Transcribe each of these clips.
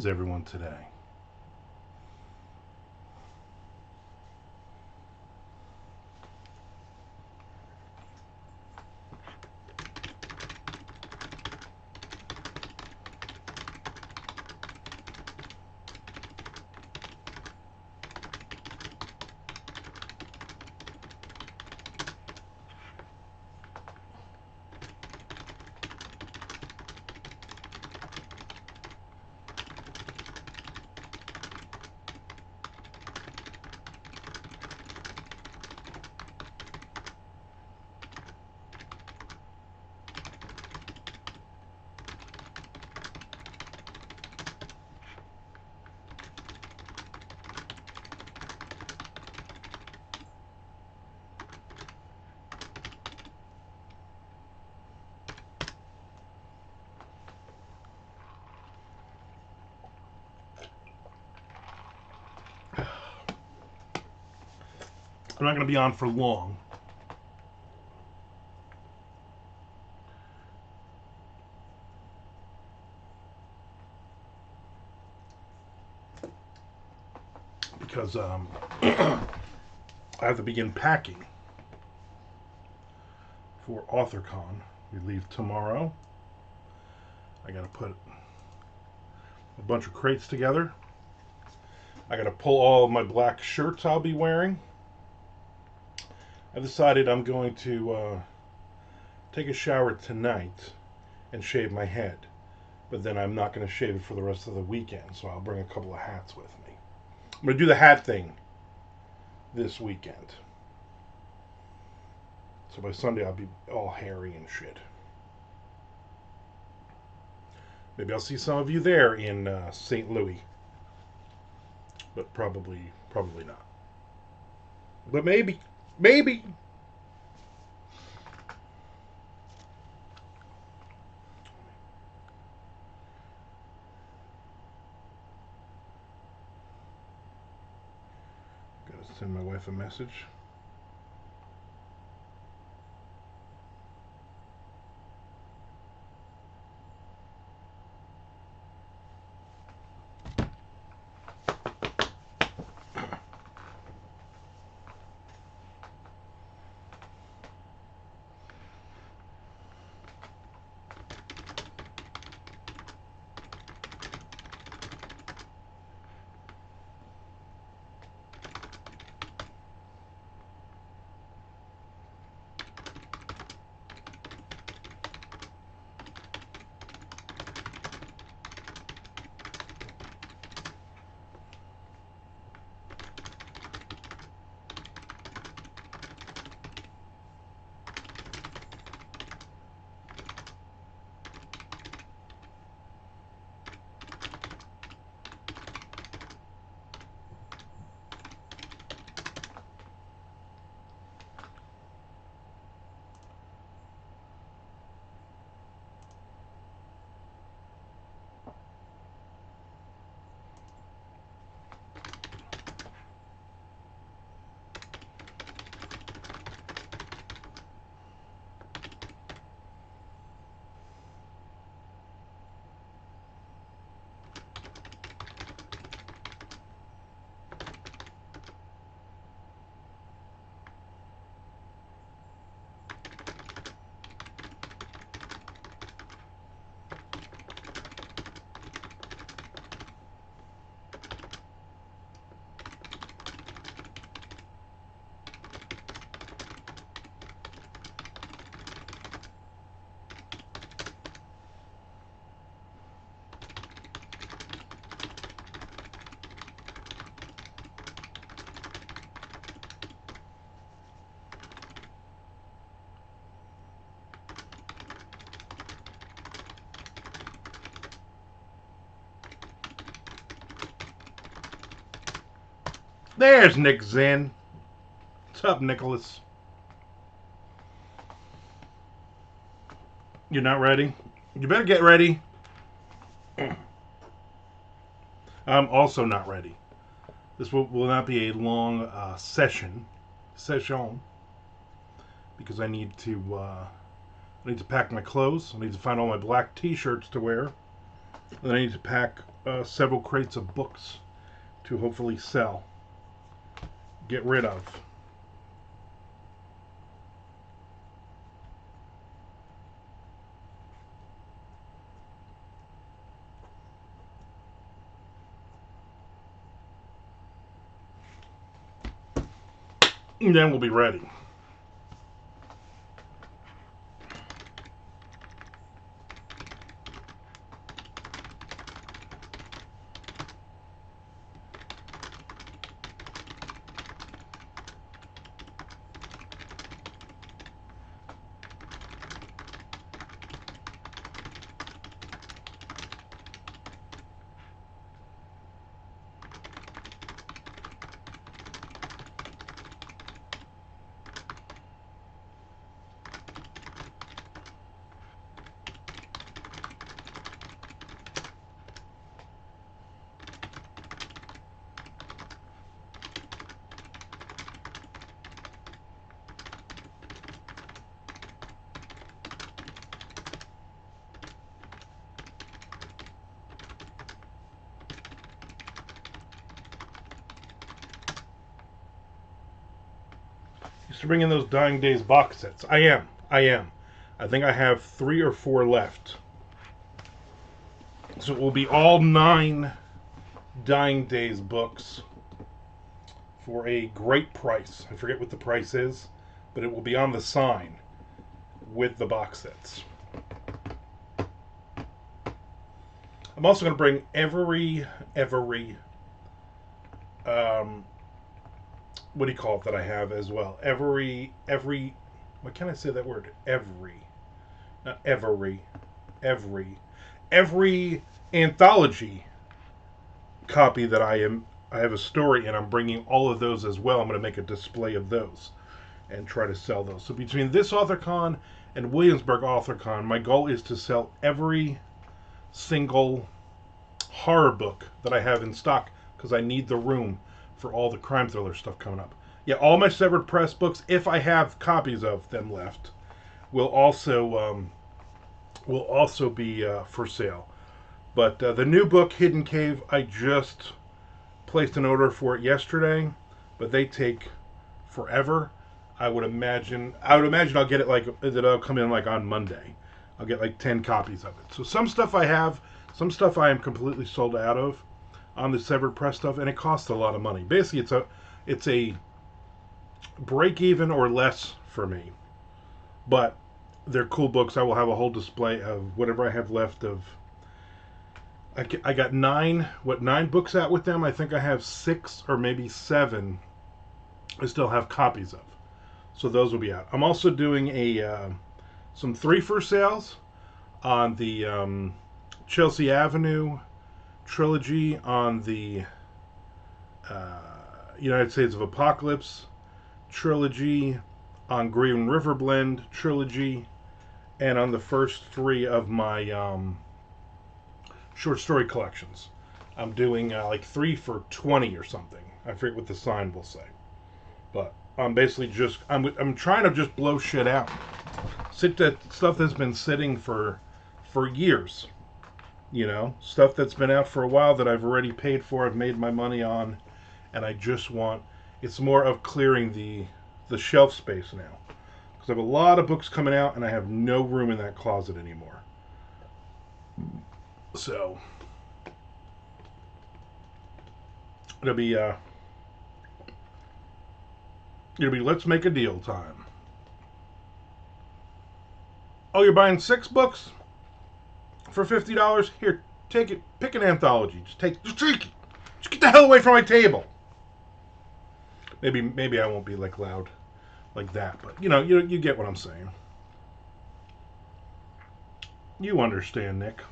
is everyone today? I'm not going to be on for long. Because I have to begin packing for AuthorCon. We leave tomorrow. I got to put a bunch of crates together. I got to pull all of my black shirts I'll be wearing. I've decided I'm going to take a shower tonight and shave my head. But then I'm not going to shave it for the rest of the weekend, so I'll bring a couple of hats with me. I'm going to do the hat thing this weekend. So by Sunday I'll be all hairy and shit. Maybe I'll see some of you there in St. Louis. But probably not. But maybe. Gotta send my wife a message. There's Nick Zinn. What's up, Nicholas? You're not ready? You better get ready. I'm also not ready. This will not be a long session, because I need to pack my clothes. I need to find all my black T-shirts to wear. Then I need to pack several crates of books to hopefully sell, get rid of. And then we'll be ready. Used to bring in those Dying Days box sets. I am. I think I have 3 or 4 left. So it will be all 9 Dying Days books for a great price. I forget what the price is, but it will be on the sign with the box sets. I'm also going to bring every what do you call it that I have as well? Every what can I say that word? Not every anthology copy that I have a story and I'm bringing all of those as well. I'm going to make a display of those and try to sell those. So between this AuthorCon and Williamsburg AuthorCon, my goal is to sell every single horror book that I have in stock because I need the room for all the crime thriller stuff coming up. Yeah, all my Severed Press books, if I have copies of them left, will also be for sale. But the new book, Hidden Cave, I just placed an order for it yesterday, but they take forever. I would imagine I'll get it it'll come in like on Monday. I'll get like 10 copies of it. So some stuff I have, some stuff I am completely sold out of on the Severed Press stuff, and it costs a lot of money. Basically, it's a break even or less for me. But they're cool books. I will have a whole display of whatever I have left of. I got 9 books out with them. I think I have 6 or maybe 7 I still have copies of. So those will be out. I'm also doing some 3 for sales on the Chelsea Avenue trilogy, on the United States of Apocalypse trilogy, on Green River Blend trilogy, and on the first 3 of my short story collections. I'm doing like 3 for 20 or something. I forget what the sign will say. But I'm basically I'm trying to just blow shit out. Stuff that's been sitting for years. Stuff that's been out for a while that I've already paid for, I've made my money on, and I just it's more of clearing the shelf space now. Because I have a lot of books coming out and I have no room in that closet anymore. So it'll be let's make a deal time. Oh, you're buying 6 books for $50? Here, take it. Pick an anthology. Just take it. Just get the hell away from my table. Maybe I won't be like loud like that, but you get what I'm saying. You understand, Nick.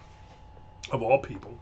Of all people.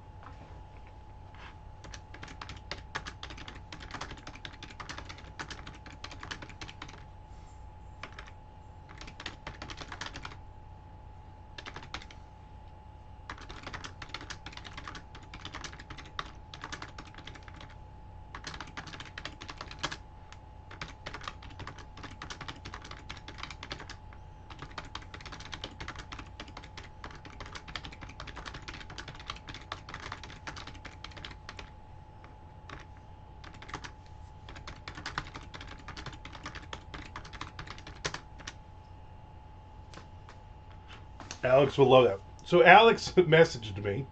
Alex will love that. So Alex messaged me.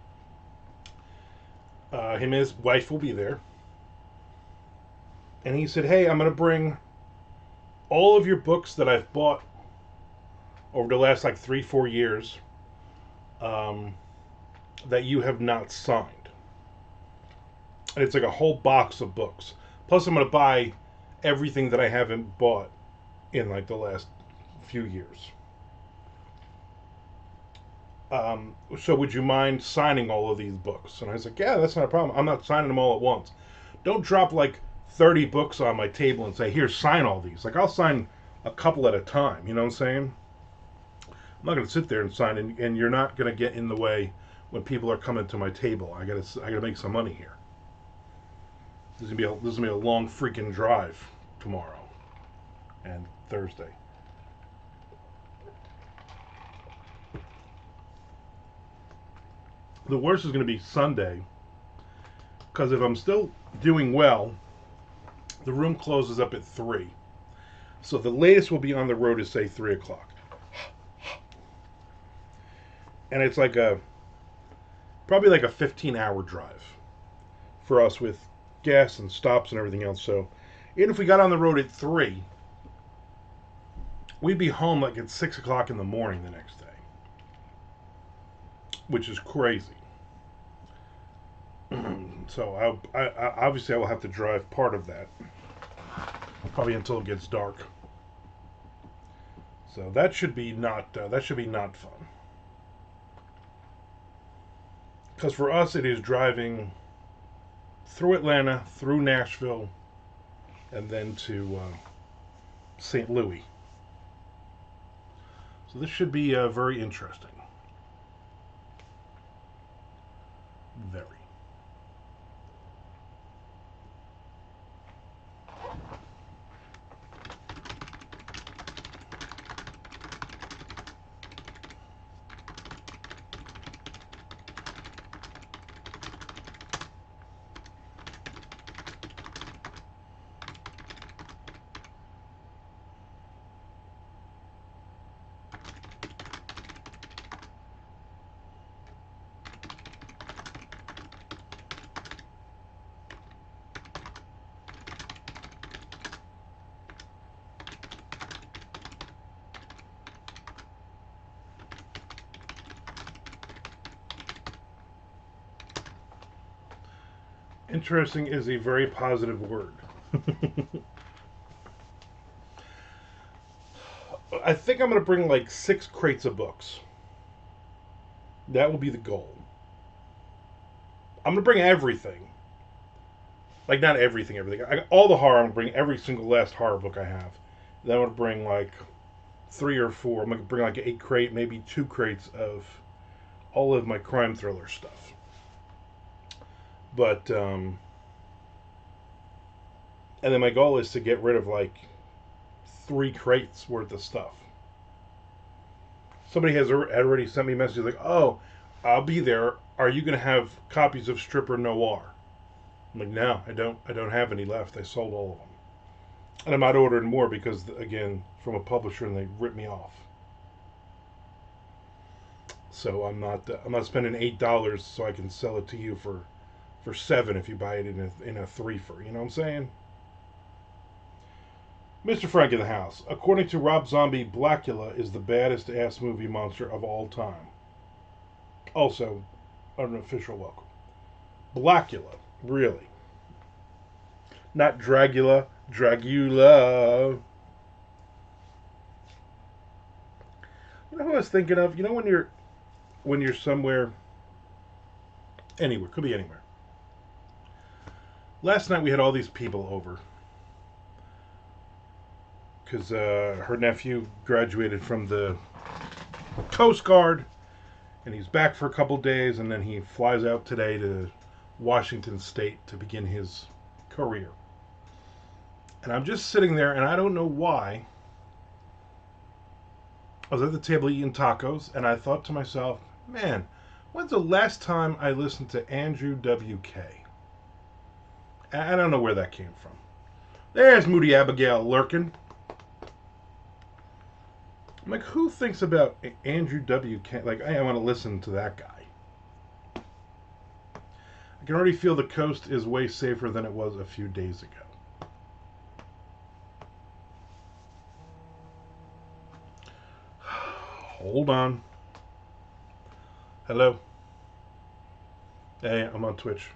Him and his wife will be there. And he said, hey, I'm going to bring all of your books that I've bought over the last like 3-4 years um, that you have not signed. And it's like a whole box of books. Plus, I'm going to buy everything that I haven't bought in like the last few years. So would you mind signing all of these books? And I was like, yeah, that's not a problem. I'm not signing them all at once. Don't drop like 30 books on my table and say, here, sign all these. Like, I'll sign a couple at a time. You know what I'm saying? I'm not going to sit there and sign, and you're not going to get in the way when people are coming to my table. I gotta make some money here. This is gonna be a long freaking drive tomorrow and Thursday. The worst is going to be Sunday, because if I'm still doing well, the room closes up at 3. So the latest we'll be on the road is, say, 3 o'clock. And it's like probably like a 15-hour drive for us with gas and stops and everything else. So even if we got on the road at 3, we'd be home like at 6 o'clock in the morning the next day, which is crazy. So I obviously I will have to drive part of that, probably until it gets dark. So that should be not fun. Because for us it is driving through Atlanta, through Nashville, and then to St. Louis. So this should be very interesting. Very. Interesting is a very positive word. I think I'm going to bring like 6 crates of books. That will be the goal. I'm going to bring everything. Like, not everything. All the horror, I'm going to bring every single last horror book I have. Then I'm going to bring like 3 or 4. I'm going to bring like 8 crate, maybe 2 crates of all of my crime thriller stuff. But, and then my goal is to get rid of like 3 crates worth of stuff. Somebody has already sent me messages like, oh, I'll be there. Are you going to have copies of Stripper Noir? I'm like, no, I don't have any left. I sold all of them. And I'm not ordering more because, again, from a publisher, and they ripped me off. So I'm not spending $8 so I can sell it to you for $7 if you buy it in a 3-fer. You know what I'm saying? Mr. Frank in the house. According to Rob Zombie, Blackula is the baddest ass movie monster of all time. Also, an official welcome. Blackula, really. Not Dragula, Dragula. You know who I was thinking of? You know when you're somewhere, anywhere, could be anywhere. Last night we had all these people over because her nephew graduated from the Coast Guard, and he's back for a couple days, and then he flies out today to Washington State to begin his career. And I'm just sitting there, and I don't know why. I was at the table eating tacos, and I thought to myself, man, when's the last time I listened to Andrew WK? I don't know where that came from. There's Moody Abigail lurking. I'm like, who thinks about Andrew W. Like, I want to listen to that guy. I can already feel the coast is way safer than it was a few days ago. Hold on. Hello. Hey, I'm on Twitch.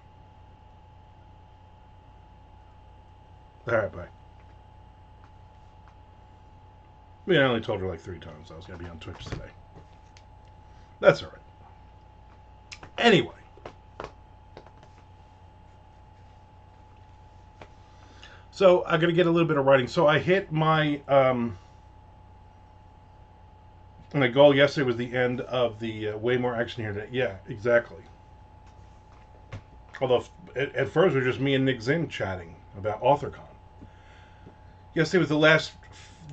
Alright, bye. I mean, I only told her like 3 times I was going to be on Twitch today. That's alright. Anyway. So, I got to get a little bit of writing. So, I hit my goal yesterday was the end of the Way More Action Here today. Yeah, exactly. Although, at first, it was just me and Nick Zinn chatting about AuthorCon. Yesterday was the last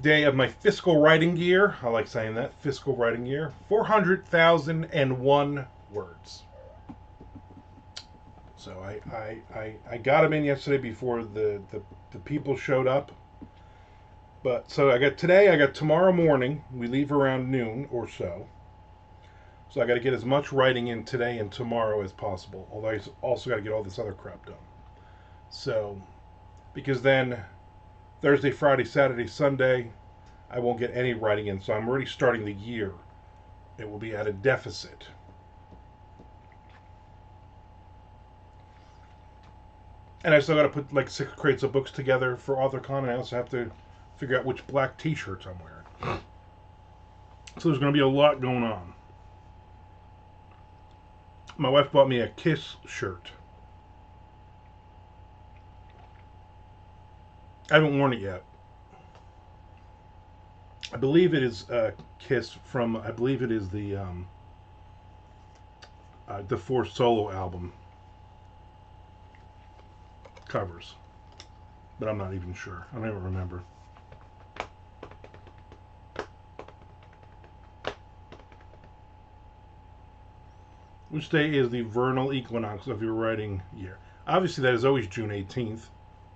day of my fiscal writing year. I like saying that. Fiscal writing year. 400,001 words. So I got them in yesterday before the people showed up. But so I got tomorrow morning. We leave around noon or so. So I got to get as much writing in today and tomorrow as possible. Although I also got to get all this other crap done. So, because then Thursday, Friday, Saturday, Sunday, I won't get any writing in. So I'm already starting the year. It will be at a deficit. And I still got to put like 6 crates of books together for AuthorCon, and I also have to figure out which black t-shirts I'm wearing. So there's going to be a lot going on. My wife bought me a Kiss shirt. I haven't worn it yet. I believe it is Kiss from, I believe it is the Force solo album covers. But I'm not even sure. I don't even remember. Which day is the vernal equinox of your writing year? Obviously, that is always June 18th.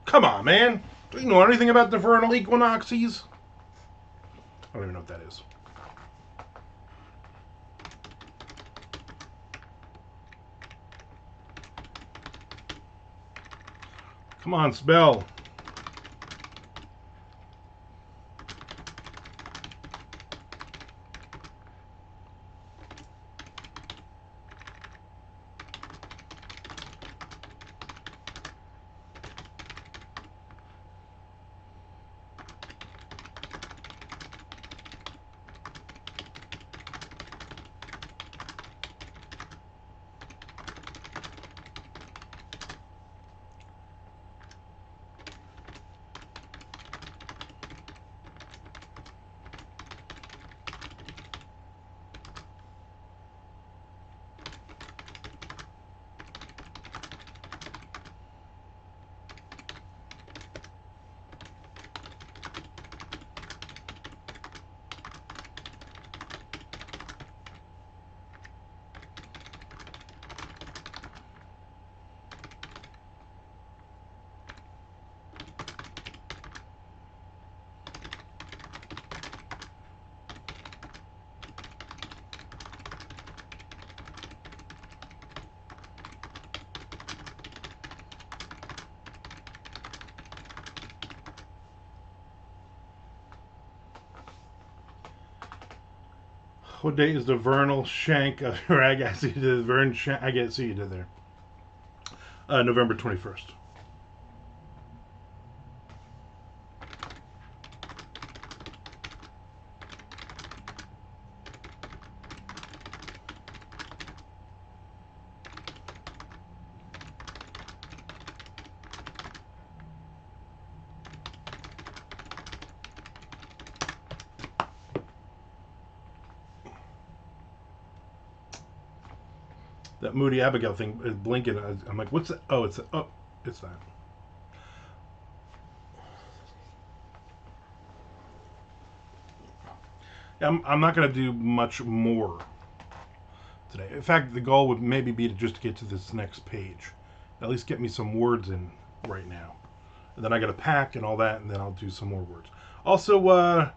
Come on, man! Do you know anything about the vernal equinoxes? I don't even know what that is. Come on, spell. What day is the vernal shank? I guess you did Vern shank. I guess you did there. November 21st. That Moody Abigail thing is blinking. I'm like, what's that? Oh, it's that. I'm not going to do much more today. In fact, the goal would maybe be to just get to this next page. At least get me some words in right now. And then I got to pack and all that, and then I'll do some more words. Also,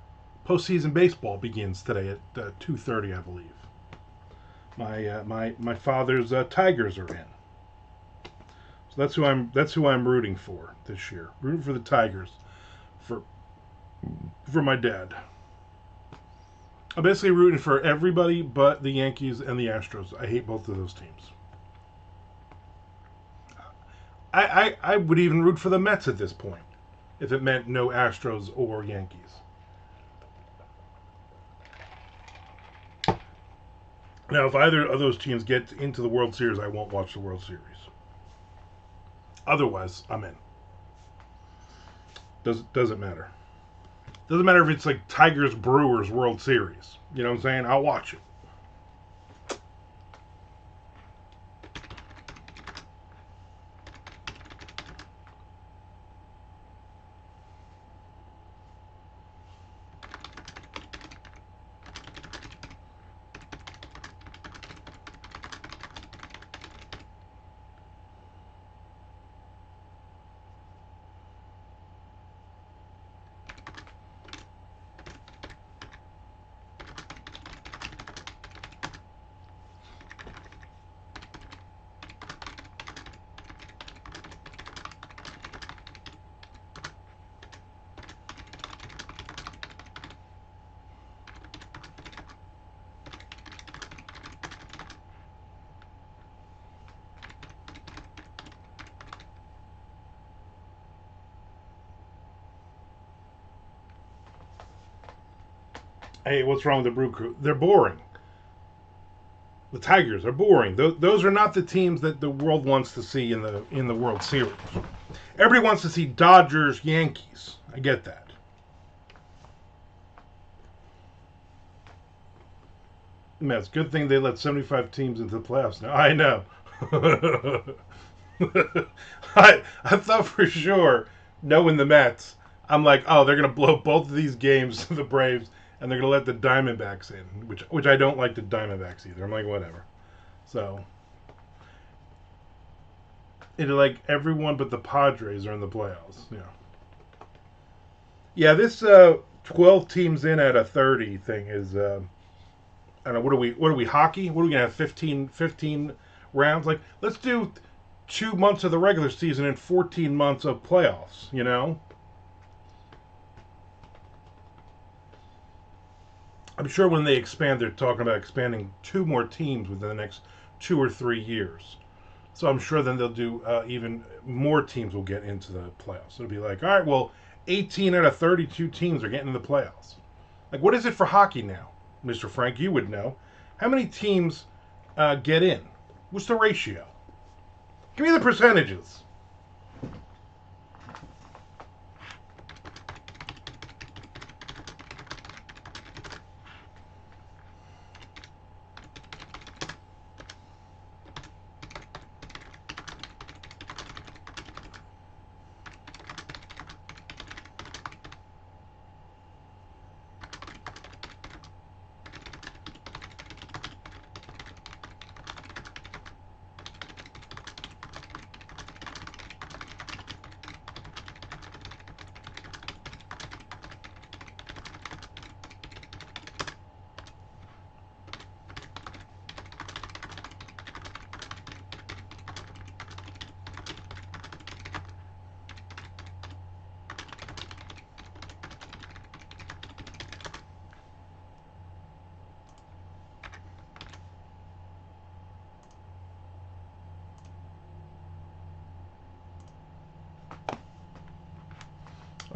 Postseason baseball begins today at 2:30, I believe. My father's Tigers are in, so that's who I'm rooting for this year. Rooting for the Tigers, for my dad. I'm basically rooting for everybody but the Yankees and the Astros. I hate both of those teams. I would even root for the Mets at this point, if it meant no Astros or Yankees. Now, if either of those teams get into the World Series, I won't watch the World Series. Otherwise, I'm in. Doesn't matter. Doesn't matter if it's like Tigers Brewers World Series. You know what I'm saying? I'll watch it. Hey, what's wrong with the Brew Crew? They're boring. The Tigers are boring. Those are not the teams that the world wants to see in the World Series. Everybody wants to see Dodgers, Yankees. I get that. Man, it's a good thing they let 75 teams into the playoffs now. I know. I thought for sure, knowing the Mets, I'm like, oh, they're gonna blow both of these games to the Braves, and they're gonna let the Diamondbacks in, which I don't like the Diamondbacks either. I'm like, whatever. So, it's like everyone but the Padres are in the playoffs. Yeah. Yeah, this 12 teams in at a 30 thing is I don't know, what are we hockey? What are we gonna have 15 rounds? Like, let's do 2 months of the regular season and 14 months of playoffs, you know? I'm sure when they expand, they're talking about expanding 2 more teams within the next 2 or 3 years. So I'm sure then they'll do even more teams will get into the playoffs. It'll be like, all right, well, 18 out of 32 teams are getting in the playoffs. Like, what is it for hockey now? Mr. Frank, you would know. How many teams get in? What's the ratio? Give me the percentages.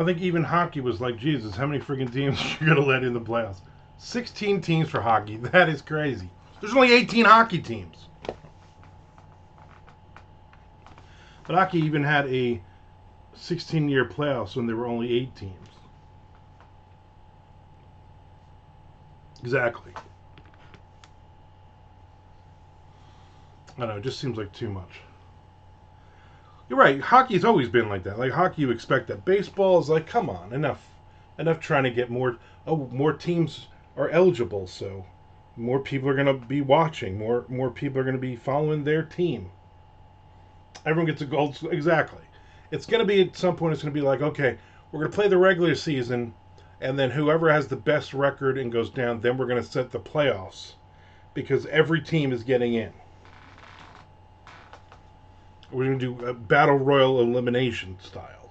I think even hockey was like, Jesus, how many freaking teams are you going to let in the playoffs? 16 teams for hockey. That is crazy. There's only 18 hockey teams. But hockey even had a 16-year playoffs when there were only 8 teams. Exactly. I don't know, it just seems like too much. You're right. Hockey's always been like that. Like hockey, you expect that. Baseball is like, come on, enough trying to get more. Oh, more teams are eligible, so more people are going to be watching. More people are going to be following their team. Everyone gets a gold. Exactly. It's going to be at some point. It's going to be like, okay, we're going to play the regular season, And then whoever has the best record and goes down, then we're going to set the playoffs because every team is getting in. We're going to do a battle royal elimination style.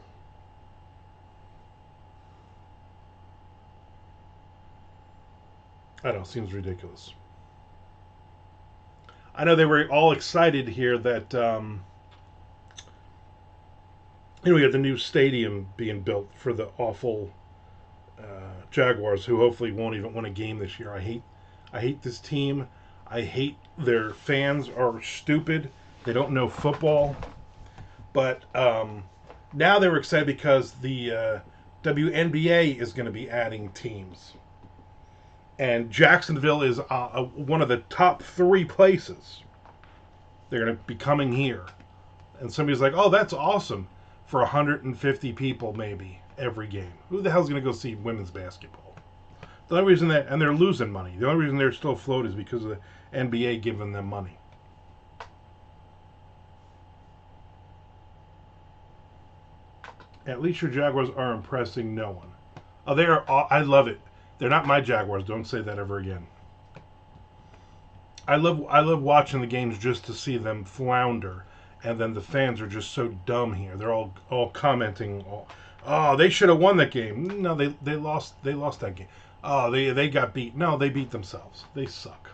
I know, seems ridiculous. I know they were all excited here that we got the new stadium being built for the awful Jaguars, who hopefully won't even win a game this year. I hate this team. I hate their fans are stupid. They don't know football. But now they were excited because the WNBA is going to be adding teams. And Jacksonville is one of the top 3 places. They're going to be coming here. And somebody's like, oh, that's awesome. For 150 people, maybe, every game. Who the hell's going to go see women's basketball? The only reason and they're losing money. The only reason they're still afloat is because of the NBA giving them money. At least your Jaguars are impressing no one. Oh, they are. I love it. They're not my Jaguars. Don't say that ever again. I love watching the games just to see them flounder, and then the fans are just so dumb here. They're all commenting. Oh, they should have won that game. No, they lost. They lost that game. Oh, they got beat. No, they beat themselves. They suck.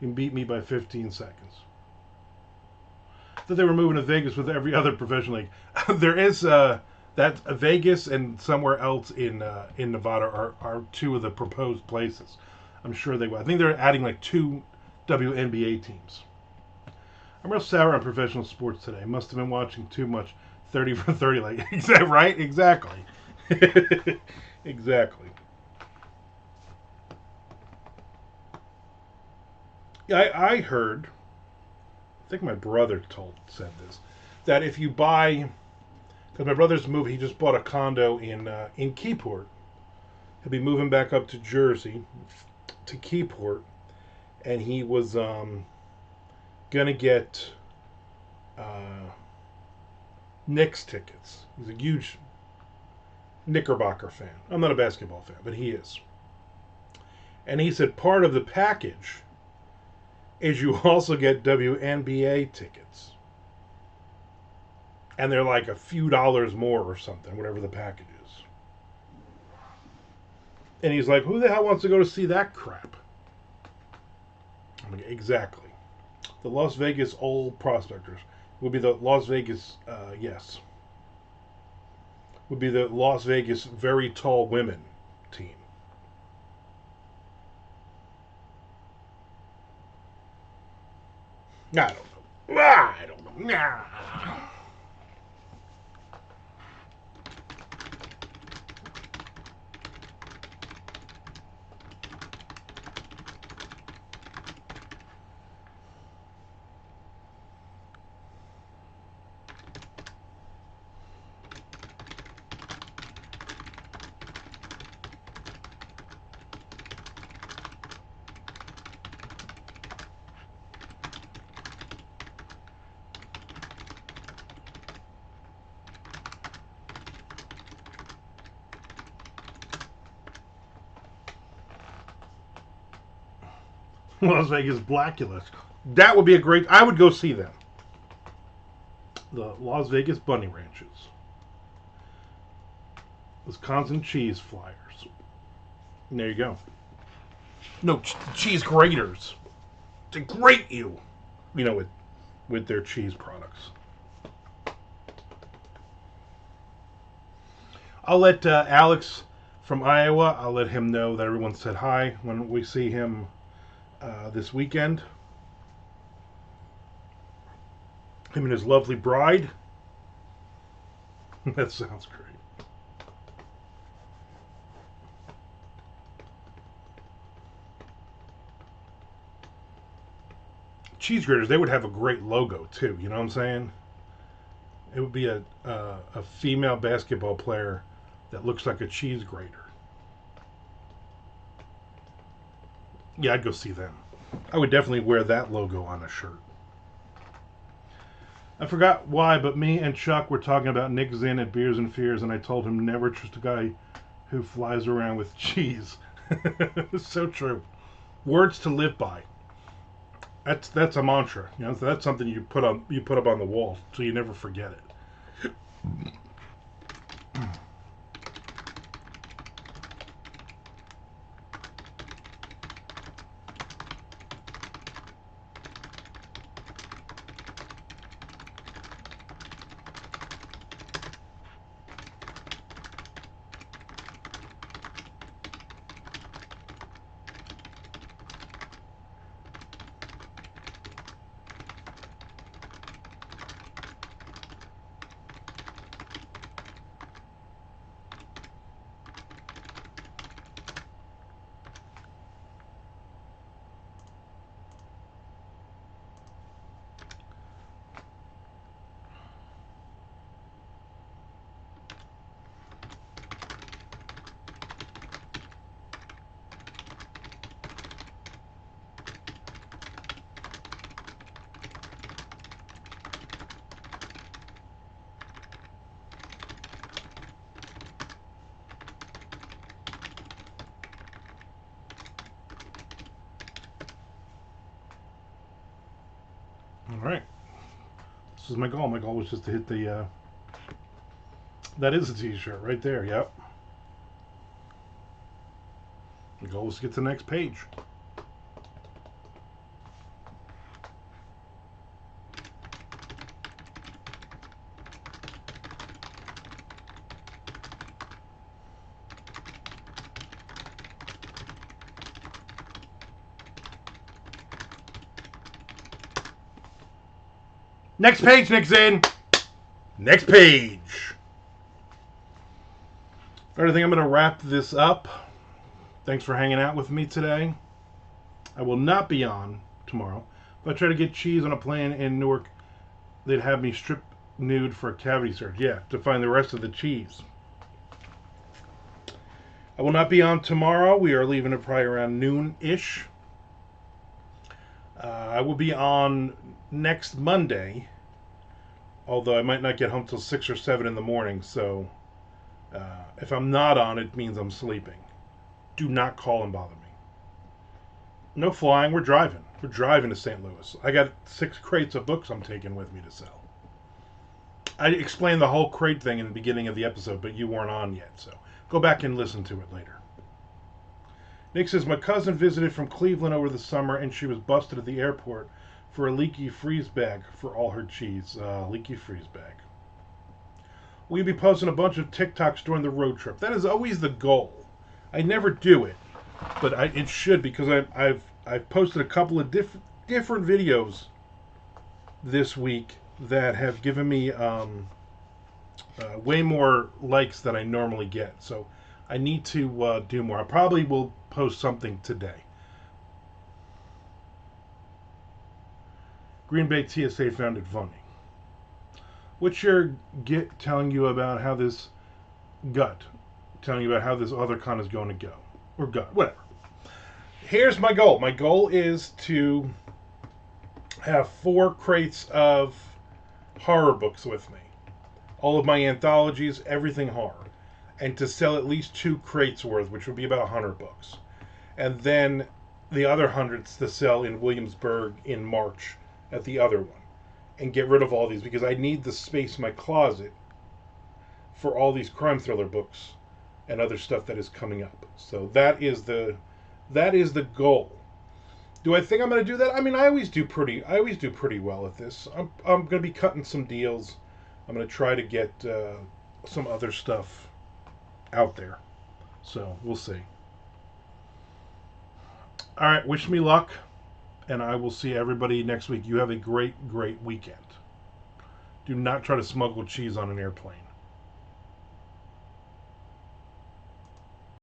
You can beat me by 15 seconds. That they were moving to Vegas with every other professional league. There is that Vegas and somewhere else in Nevada are 2 of the proposed places. I'm sure they will. I think they're adding like 2 WNBA teams. I'm real sour on professional sports today. Must have been watching too much 30 for 30. Like, is that right? Exactly. Exactly. Yeah, I heard. I think my brother said this, that if you buy, because my brother's moving, he just bought a condo in Keyport. He'll be moving back up to Jersey, to Keyport, and he was gonna get Knicks tickets. He's a huge Knickerbocker fan. I'm not a basketball fan, but he is. And he said part of the package is you also get WNBA tickets. And they're like a few dollars more or something, whatever the package is. And he's like, who the hell wants to go to see that crap? I'm like, exactly. The Las Vegas Old Prospectors would be the Las Vegas, yes. Would be the Las Vegas Very Tall Women team. I don't know. I don't know. Nah. Las Vegas Blackulous. That would be a great. I would go see them. The Las Vegas Bunny Ranches. Wisconsin Cheese Flyers. And there you go. No, cheese graters. To grate you. You know, with their cheese products. I'll let Alex from Iowa, I'll let him know that everyone said hi when we see him this weekend. Him and his lovely bride. That sounds great. Cheese graters, they would have a great logo too, you know what I'm saying? It would be a female basketball player that looks like a cheese grater. Yeah, I'd go see them. I would definitely wear that logo on a shirt. I forgot why, but me and Chuck were talking about Nick Zinn at Beers and Fears, and I told him never trust a guy who flies around with cheese. So true. Words to live by. That's a mantra. You know, that's something you put up on the wall so you never forget it. All right. This is my goal. My goal was just to hit the. That is a T-shirt right there. Yep. The goal was to get to the next page. Next page, Nixon. Next page. All right, I think I'm going to wrap this up. Thanks for hanging out with me today. I will not be on tomorrow. If I try to get cheese on a plane in Newark, they'd have me strip nude for a cavity search. Yeah, to find the rest of the cheese. I will not be on tomorrow. We are leaving at probably around noon-ish. I will be on next Monday, although I might not get home till 6 or 7 in the morning, so if I'm not on, it means I'm sleeping. Do not call and bother me. No flying, we're driving. We're driving to St. Louis. I got 6 crates of books I'm taking with me to sell. I explained the whole crate thing in the beginning of the episode, but you weren't on yet, so go back and listen to it later. Nick says, my cousin visited from Cleveland over the summer and she was busted at the airport for a leaky freeze bag for all her cheese. Leaky freeze bag. Will you be posting a bunch of TikToks during the road trip? That is always the goal. I never do it, but it should, because I've posted a couple of different videos this week that have given me way more likes than I normally get. So I need to do more. I probably will post something today. Green Bay TSA found it funny. What's your Git telling you about how this gut telling you about how this AuthorCon is going to go? Or gut, whatever. Here's my goal. My goal is to have 4 crates of horror books with me. All of my anthologies, everything horror. And to sell at least 2 crates worth, which would be about 100 books. And then the other hundreds to sell in Williamsburg in March at the other one. And get rid of all these, because I need the space in my closet for all these crime thriller books and other stuff that is coming up. So that is the goal. Do I think I'm going to do that? I mean, I always do pretty well at this. I'm going to be cutting some deals. I'm going to try to get some other stuff out there. So we'll see. All right, wish me luck, and I will see everybody next week. You have a great, great weekend. Do not try to smuggle cheese on an airplane.